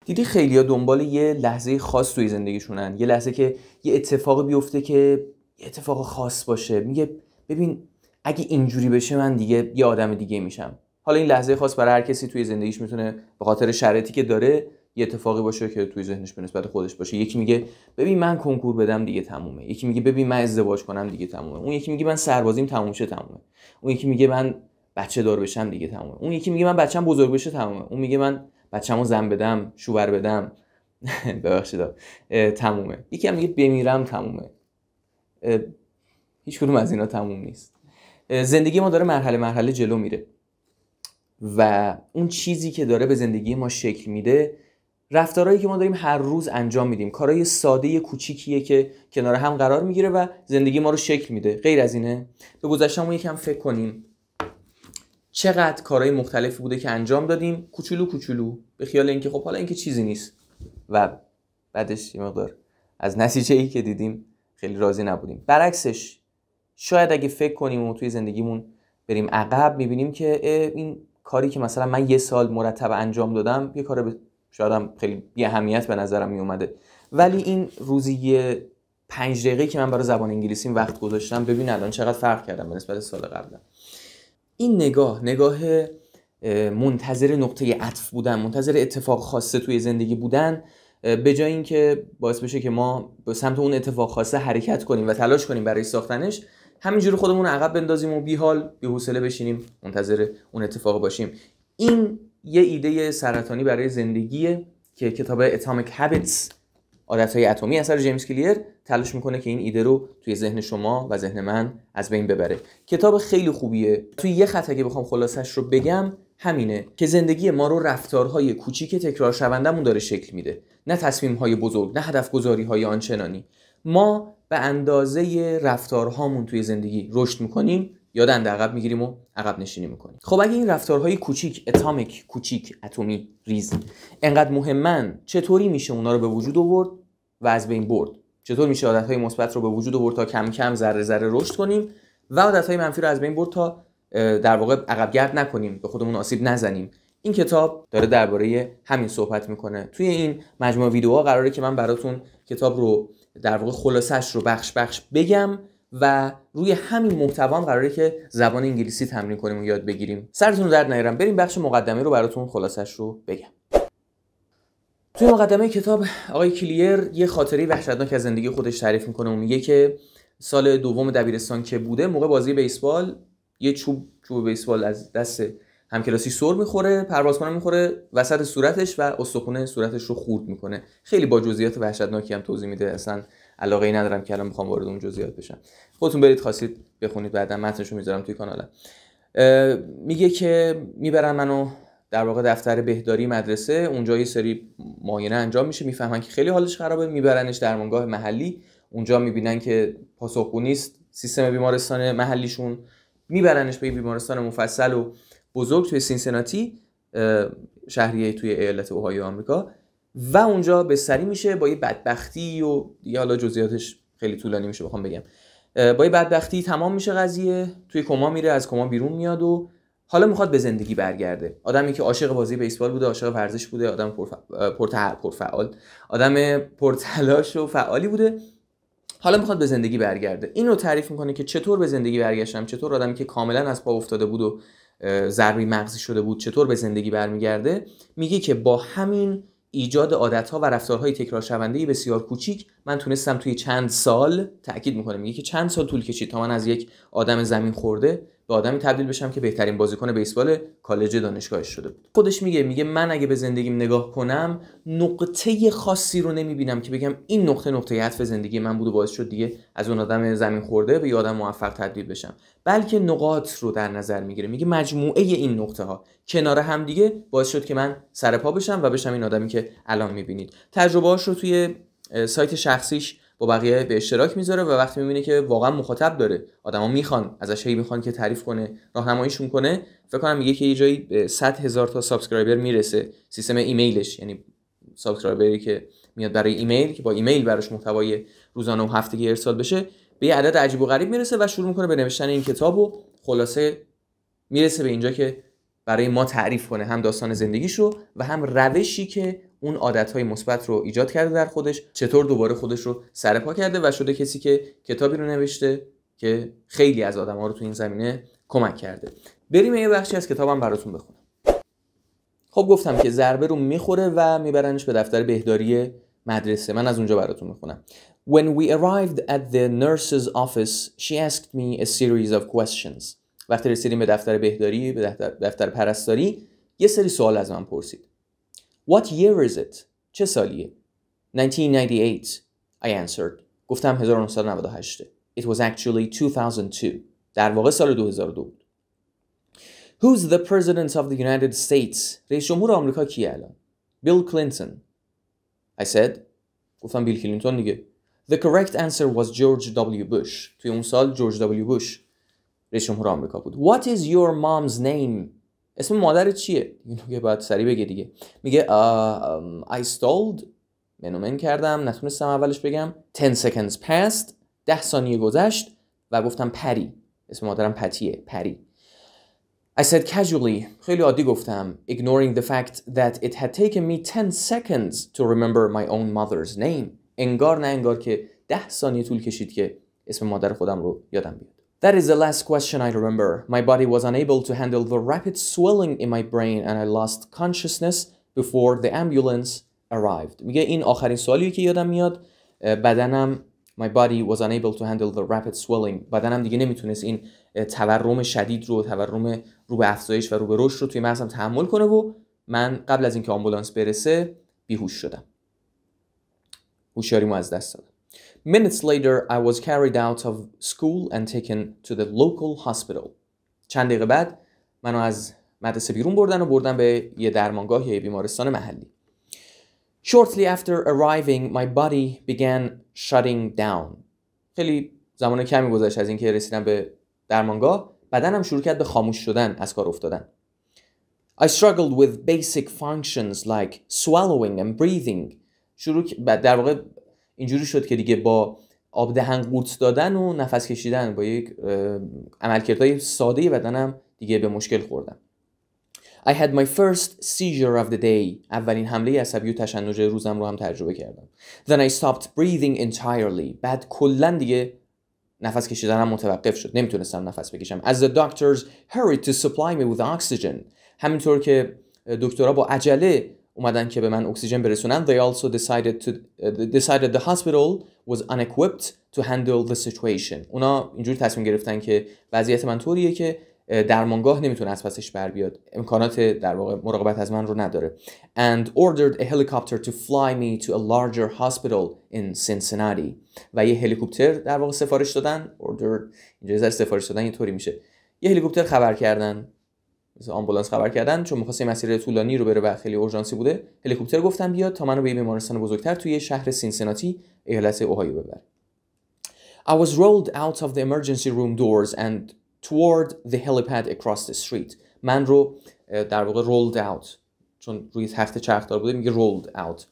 دیدی خیلیا دنبال یه لحظه خاص توی زندگیشونن، یه لحظه که یه اتفاقی بیفته که یه اتفاق خاص باشه، میگه ببین اگه اینجوری بشه من دیگه یه آدم دیگه میشم. حالا این لحظه خاص برای هر کسی توی زندگیش میتونه به خاطر شرایطی که داره یه اتفاقی باشه که توی ذهنش به نسبت خودش باشه. یکی میگه ببین من کنکور بدم دیگه تمومه، یکی میگه ببین من ازدواج کنم دیگه تمومه، اون یکی میگه من سربازیم تموم شه تمومه، اون یکی میگه من بچه دار بشم دیگه تمومه، اون یکی میگه من بچه‌م بزرگ بشه تمومه، اون میگه من بچه‌مو زن بدم شوهر بدم ببخشید تمومه، یکی هم میگه بمیرم تمومه. هیچ کدوم از اینا تموم نیست. زندگی ما داره مرحله مرحله جلو میره و اون چیزی که داره به زندگی ما شکل میده رفتارهایی که ما داریم هر روز انجام میدیم، کارهای ساده کوچیکیه که کنار هم قرار میگیره و زندگی ما رو شکل میده. غیر از اینه به گذشته‌مون یکم فکر کنیم چقدر کارهای مختلفی بوده که انجام دادیم کوچولو کوچولو به خیال اینکه خب حالا اینکه چیزی نیست و بعدش یه مقدار از نتیجه‌ای که دیدیم خیلی راضی نبودیم. برعکسش شاید اگه فکر کنیم و توی زندگیمون بریم عقب میبینیم که این کاری که مثلا من یه سال مرتب انجام دادم یه کار شاید هم خیلی بی اهمیت به نظرم می اومده، ولی این روزی 5 دقیقه‌ای که من برای زبان انگلیسی وقت گذاشتم ببین الان چقدر فرق کردم به نسبت سال قبل. این نگاه منتظر نقطه عطف بودن، منتظر اتفاق خاصه توی زندگی بودن، به جای اینکه باعث بشه که ما به سمت اون اتفاق خاصه حرکت کنیم و تلاش کنیم برای ساختنش، همینجوری خودمون عقب بندازیم و بی‌حال بی‌حوصله بشینیم منتظر اون اتفاق باشیم. این یه ایده سرطانی برای زندگیه که کتاب اتمیک هابیتس عادت‌های اتمی اثر جیمز کلیر تلاش میکنه که این ایده رو توی ذهن شما و ذهن من از بین ببره. کتاب خیلی خوبیه. توی یه خط اگه بخوام خلاصش رو بگم همینه که زندگی ما رو رفتارهای کوچیک تکرار شونده‌مون داره شکل میده، نه تصمیم‌های بزرگ، نه هدف‌گذاری‌های آنچنانی. ما به اندازه رفتارهامون توی زندگی رشد میکنیم یا دنده عقب میگیریم و عقب نشینی میکنیم. خب اگه این رفتارهای کوچیک، اتمیک، کوچیک، اتمی، ریز انقدر مهمن، چطوری میشه اونا رو به وجود آورد و از بین برد؟ چطور میشه عادتهای مثبت رو به وجود آورد تا کم کم ذره ذره رشد کنیم و عادتهای منفی رو از بین برد تا در واقع عقب گرد نکنیم، به خودمون آسیب نزنیم؟ این کتاب داره درباره همین صحبت میکنه. توی این مجموعه ویدیوها قراره که من براتون کتاب رو در واقع خلاصش رو بخش بخش بگم و روی همین محتوا قراره که زبان انگلیسی تمرین کنیم و یاد بگیریم. سرتون رو درد نیارم، بریم بخش مقدمه رو براتون خلاصش رو بگم. توی مقدمه کتاب آقای کلیر یه خاطره وحشتناک از زندگی خودش تعریف میکنه و میگه که سال دوم دبیرستان که بوده، موقع بازی بیسبال یه چوب بیسبال از دست همکلاسی سر میخوره، پرواز کنه میخوره وسط صورتش و استخوان صورتش رو خورد میکنه. خیلی با جزئیات وحشتناکی هم توضیح میده، اصلا علاقه ای ندارم که الان بخوام وارد اون جزئیات بشم، خودتون برید خواستید بخونید، بعدا متنشو میذارم توی کانالم. میگه که میبرن منو در واقع دفتر بهداری مدرسه، اونجا یه سری معاینه انجام میشه، میفهمن که خیلی حالش خرابه، میبرنش درمانگاه محلی، اونجا میبینن که پاسخگو نیست سیستم بیمارستان محلیشون، میبرنش به بیمارستان مفصل و بزرگ توی سینسیناتی، شهریه توی ایالت اوهایو آمریکا، و اونجا بستری میشه با یه بدبختی و دیگه حالا جزئیاتش خیلی طولانی میشه بخوام بگم. با یه بدبختی تمام میشه قضیه، توی کما میره، از کما بیرون میاد و حالا میخواد به زندگی برگرده. آدمی که عاشق بازی بیسبال بوده، عاشق ورزش بوده، آدم پرفعال، آدم پرتلاش و فعالی بوده، حالا میخواد به زندگی برگرده. اینو تعریف میکنه که چطور به زندگی برگشتم، چطور آدمی که کاملا از پا افتاده بود و ضربی مغزی شده بود چطور به زندگی برمیگرده. میگه که با همین ایجاد عادت‌ها و رفتارهای تکرار شونده‌ای بسیار کوچیک من تونستم توی چند سال، تأکید میکنه میگه که چند سال طول کشید تا من از یک آدم زمین خورده به آدمی تبدیل بشم که بهترین بازیکن بیسبال کالج دانشگاهش شده بود. خودش میگه من اگه به زندگیم نگاه کنم نقطه خاصی رو نمیبینم که بگم این نقطه عطف زندگی من بود و باعث شد دیگه از اون آدم زمین خورده به یه آدم موفق تبدیل بشم، بلکه نقاط رو در نظر میگیره. میگه مجموعه این نقطه ها کنار هم دیگه باعث شد که من سر پا بشم و بشم این آدمی که الان میبینید. تجربه‌اش رو توی سایت شخصیش با بقیه به اشتراک میذاره و وقتی میبینه که واقعا مخاطب داره، آدما میخوان ازش، میخوان که تعریف کنه، راهنماییشون کنه، فکر کنم میگه که یه جایی به 100,000 تا سابسکرایبر میرسه. سیستم ایمیلش، یعنی سابسکرایبری که میاد برای ایمیل که با ایمیل براش محتوای روزانه و هفتگی ارسال بشه، به یه عدد عجیب و غریب میرسه و شروع میکنه به نوشتن این کتاب و خلاصه میرسه به اینجا که برای ما تعریف کنه هم داستان زندگیشو و هم روشی که اون عادت‌های مثبت رو ایجاد کرده در خودش، چطور دوباره خودش رو سرپا کرده و شده کسی که کتابی رو نوشته که خیلی از آدم‌ها رو تو این زمینه کمک کرده. بریم یه بخشی از کتابم براتون بخونم. خب گفتم که ضربه رو میخوره و میبرنش به دفتر بهداری مدرسه. من از اونجا براتون میخونم. When we arrived at the nurse's office, she asked me a series of questions. وقتی رسیدیم به دفتر بهداری، به دفتر پرستاری، یه سری سوال از من پرسید. What year is it? چه سالیه؟ 1998, I answered. گفتم 1998. It was actually 2002. در واقع سال 2002 بود. Who's the president of the United States? رئیس جمهور آمریکا کیه الان؟ Bill Clinton. I said. گفتم بیل کلینتون دیگه. The correct answer was George W. Bush. توی اون سال جورج دبلیو بوش رئیس جمهور آمریکا بود. What is your mom's name? اسم مادرت چیه؟ اینو باید سریع بگه دیگه. میگه I stalled. منومن کردم، نتونستم اولش بگم. 10 seconds passed. 10 ثانیه گذشت و گفتم پری. اسم مادرم پتیه. پری. I said casually. خیلی عادی گفتم. Ignoring the fact that it had taken me 10 seconds to remember my own mother's name. انگار نه انگار که 10 ثانیه طول کشید که اسم مادر خودم رو یادم بیاد. That is the last question I remember. My body was unable to handle the rapid swelling in my brain and I lost consciousness before the ambulance arrived. میگه این آخرین سوالیه که یادم میاد. بدنم My body was unable to handle the rapid swelling. بدنم دیگه نمیتونست این تورم شدید رو، تورم رو به افزایش و رو به رشد رو توی مغزم تحمل کنه و من قبل از اینکه آمبولانس برسه بیهوش شدم. هوشیاریمو از دست دادم. Minutes later I was carried out of school and taken to the local hospital. چند دقیقه بعد منو از مدرسه بیرون بردن به یه درمانگاه یا یه بیمارستان محلی. Shortly after arriving, my body began shutting down. خیلی زمان کمی گذشت از اینکه رسیدم به درمانگاه، بدنم شروع کرد به خاموش شدن، از کار افتادن. I struggled with basic functions like swallowing and breathing. در واقع اینجوری شد که دیگه با آب دهن قورت دادن و نفس کشیدن با یک عملکردهای ساده بدنم دیگه به مشکل خوردم. I had my first seizure of the day. اولین حمله عصبی و تشنج روزم رو هم تجربه کردم. Then I stopped breathing entirely. بعد کلاً دیگه نفس کشیدنم متوقف شد. نمیتونستم نفس بکشم. As the doctors hurried to supply me with oxygen. همینطور که دکترها با عجله اومدن که به من اکسیژن برسونن. They also decided the hospital was unequipped to handle the situation. اونا اینجوری تصمیم گرفتن که وضعیت من طوریه که درمانگاه نمیتونه از پسش بر بیاد، امکانات در واقع مراقبت از من رو نداره. And ordered a helicopter to fly me to a larger hospital in Cincinnati. و یه هلیکوپتر در واقع سفارش دادن. ordered اینجا سفارش دادن اینطوری میشه. یه هلیکوپتر خبر کردن، مثل آمبولانس خبر کردن، چون می‌خواسته مسیر طولانی رو بره و خیلی اورژانسی بوده. هلیکوپتر گفتن بیاد تا منو به بیمارستان بزرگتر توی شهر سینسیناتی ایالت اوهایو ببره. I was rolled out of the emergency room doors and toward the helipad across the street. من رو در واقع rolled out، چون روی تخت چرخدار بوده میگه rolled out.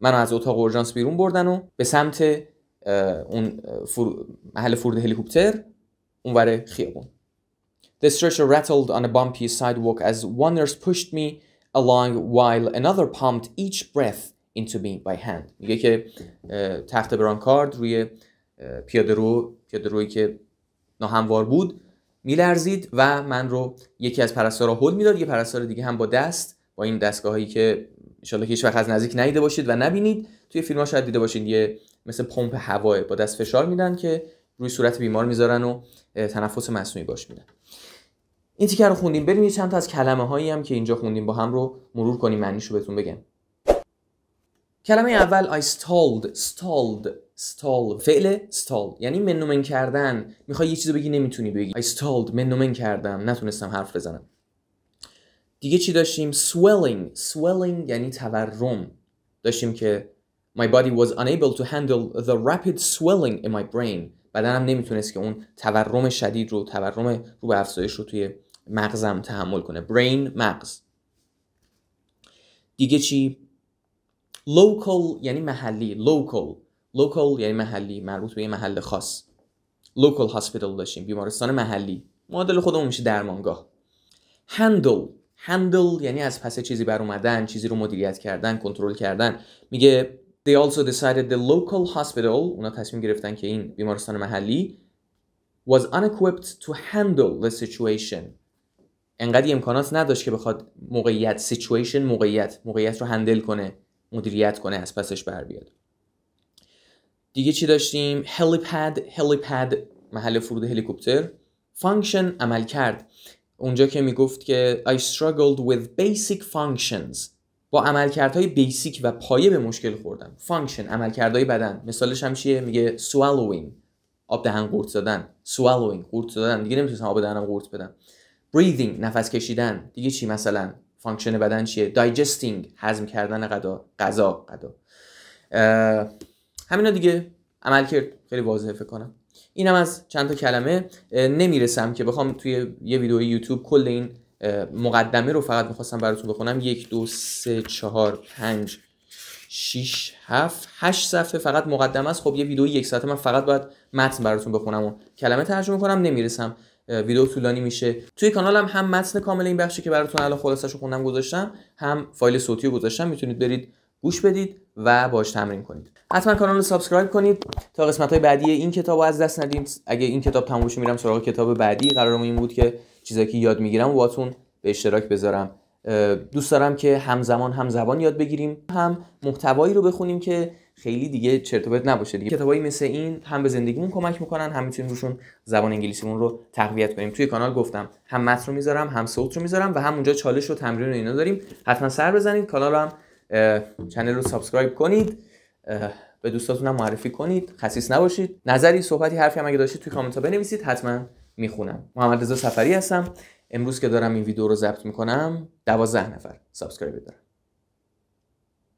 منو از اتاق اورژانس بیرون بردن و به سمت اون محل فرود هلیکوپتر اونور خیابون. The stretcher rattled on a bumpy sidewalk as one nurse pushed me along while another pumped each breath into me by hand. میگه که تخت برانکارد روی پیاده‌رویی که ناهموار بود میلرزید و من رو یکی از پرستارا هول میداد، یه پرستار دیگه هم با دست، با این دستگاهایی که ان شاءالله هیچ وقت از نزدیک ندیده باشید و نبینید، توی فیلم‌ها شاید دیده باشید، یه مثل پمپ هوا با دست فشار میدن که روی صورت بیمار میذارن و تنفس مصنوعی باش میدن. این تیکه رو خوندیم. بریم یه چند تا از کلمه‌هایی هم که اینجا خوندیم با هم رو مرور کنیم، معنیشو بهتون بگم. کلمه اول I stalled. فعل stall یعنی منومن کردن. میخوای یه چیزو بگی نمیتونی بگی. I stalled، منومن کردم، نتونستم حرف بزنم. دیگه چی داشتیم؟ swelling یعنی تورم. داشتیم که my body was unable to handle the rapid swelling in my brain. بدنم نمیتونست که اون تورم شدید رو، تورم رو به افزایش رو توی مغزم تحمل کنه. brain مغز. دیگه چی؟ local یعنی محلی. local یعنی محلی، مربوط به یه محل خاص. local hospital داشتیم، بیمارستان محلی. معادل خودمون میشه درمانگاه. handle handle یعنی از پس چیزی بر اومدن، چیزی رو مدیریت کردن، کنترل کردن. میگه they also decided the local hospital، اونا تصمیم گرفتن که این بیمارستان محلی was unequipped to handle the situation، انقدر امکانات نداشت که بخواد موقعیت رو هندل کنه، مدیریت کنه، از پسش بر بیاد. دیگه چی داشتیم؟ helipad محل فرود هلیکوپتر. function عمل کرد، اونجا که میگفت که I struggled with basic functions، با عملکردهای بیسیک و پایه به مشکل خوردم. function عملکردهای بدن، مثالش هم چیه؟ میگه swallowing آب دهن قورت دادن، swallowing قورت دادن، دیگه نمیتونستم آب دهنم قورت بدم. breathing نفس کشیدن، دیگه چی مثلا فانکشن بدن چیه؟ digesting هضم کردن غذا. همینا دیگه عمل کرد، خیلی واضحه فکر کنم. اینم از چند تا کلمه. نمیرسم که بخوام توی یه ویدیو یوتیوب کل این مقدمه رو فقط میخواستم براتون بخونم. 1 2 3 4 5 6 7 8 صفحه فقط مقدمه است. خب یه ویدیو 1 ساعته من فقط باید متن براتون بخونم و کلمه ترجمه کنم، نمیرسم، ویدیو طولانی میشه. توی کانالم هم متن کامل این بخشی که براتون الان خلاصه‌شو خوندم گذاشتم، هم فایل صوتی رو گذاشتم، میتونید برید گوش بدید و باهاش تمرین کنید. حتما کانال رو سابسکرایب کنید تا قسمت‌های بعدی این کتابو از دست ندید. اگه این کتاب تموم بشه میرم سراغ کتاب بعدی. قرارم این بود که چیزایی که یاد میگیرم باهاتون به اشتراک بذارم. دوست دارم که هم زبان یاد بگیریم، هم محتوایی رو بخونیم که خیلی دیگه چرت و پرت نباشه دیگه. کتابایی مثل این هم به زندگیمون کمک میکنن، هم میتونیم روشون زبان انگلیسیمون رو تقویت کنیم. توی کانال گفتم هم متن رو میذارم، هم صوت رو میذارم و هم اونجا چالش و تمرین و اینا داریم. حتما سر بزنید، کانال رو هم چنل رو سابسکرایب کنید، به دوستاتون هم معرفی کنید. خسیس نباشید. نظری، صحبتی، حرفی هم اگه داشتید توی کامنت ها بنویسید، حتما میخونم. محمد رضا سفری هستم. امروز که دارم این ویدیو رو ضبط میکنم 12 نفر سابسکرایب دارم.